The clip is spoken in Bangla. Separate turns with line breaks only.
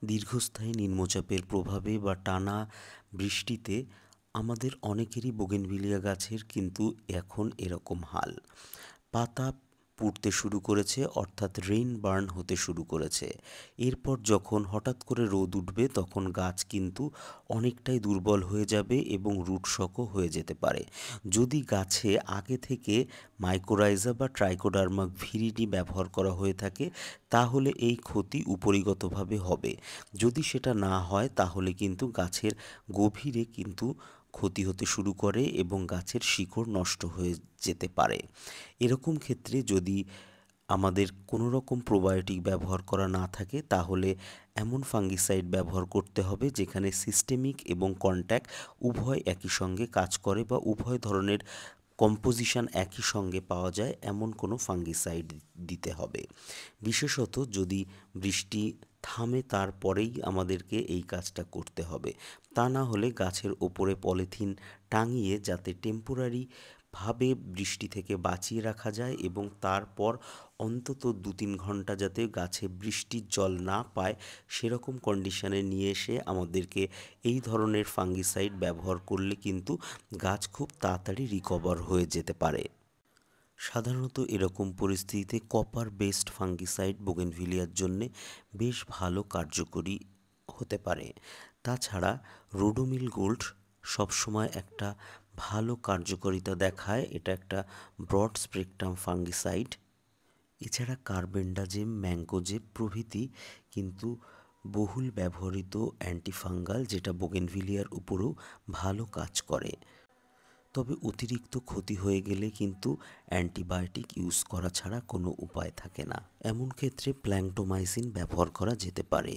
দীর্ঘস্থায়ী নিম্নচাপের প্রভাবে বা টানা বৃষ্টিতে আমাদের অনেকেরই বোগেনভিলিয়া গাছের কিন্তু এখন এরকম হাল। পাতা পুড়তে শুরু করেছে, অর্থাৎ রেইন বার্ন হতে শুরু করেছে। এরপর যখন হঠাৎ করে রোদ উঠবে তখন গাছ কিন্তু অনেকটাই দুর্বল হয়ে যাবে এবং রুটসকও হয়ে যেতে পারে। যদি গাছে আগে থেকে মাইকোরাইজা বা ট্রাইকোডার্মা ভিরিডি ব্যবহার করা হয়ে থাকে তাহলে এই ক্ষতি উপরিগতভাবে হবে। যদি সেটা না হয় তাহলে কিন্তু গাছের গভীরে কিন্তু ক্ষতি হতে শুরু করে এবং গাছের শিকড় নষ্ট হয়ে যেতে পারে। এরকম ক্ষেত্রে যদি আমাদের কোনো রকম প্রোবায়োটিক ব্যবহার করা না থাকে তাহলে এমন ফাঙ্গিসাইড ব্যবহার করতে হবে যেখানে সিস্টেমিক এবং কন্ট্যাক্ট উভয় একই সঙ্গে কাজ করে বা উভয় ধরনের কম্পোজিশন একই সঙ্গে পাওয়া যায় এমন কোনো ফাঙ্গিসাইড দিতে হবে। বিশেষত যদি বৃষ্টি থামে তারপরেই আমাদেরকে এই কাজটা করতে হবে। তা না হলে গাছের ওপরে পলিথিন টাঙিয়ে যাতে টেম্পোরারি ভাবে বৃষ্টি থেকে বাঁচিয়ে রাখা যায় এবং তারপর অন্তত 2-3 ঘন্টা যাতে গাছে বৃষ্টির জল না পায় সেরকম কন্ডিশনে নিয়ে এসে আমাদেরকে এই ধরনের ফাঙ্গিসাইড ব্যবহার করলে কিন্তু গাছ খুব তাড়াতাড়ি রিকভার হয়ে যেতে পারে। সাধারণত এরকম পরিস্থিতিতে কপার বেসড ফাঙ্গিসাইড বোগেনভিলিয়ার জন্যে বেশ ভালো কার্যকরী হতে পারে। তাছাড়া রোডোমিল গোল্ড সবসময় একটা ভালো কার্যকারিতা দেখায়, এটা একটা ব্রড স্পেকট্রাম ফাঙ্গিসাইড। এছাড়া কার্বেন্ডাজেম, ম্যাঙ্গোজেব প্রভৃতি কিন্তু বহুল ব্যবহৃত অ্যান্টিফাঙ্গাল যেটা বোগেনভিলিয়ার উপরেও ভালো কাজ করে। তবে অতিরিক্ত ক্ষতি হয়ে গেলে কিন্তু অ্যান্টিবায়োটিক ইউজ করা ছাড়া কোনো উপায় থাকে না। এমন ক্ষেত্রে প্ল্যাংটোমাইসিন ব্যবহার করা যেতে পারে।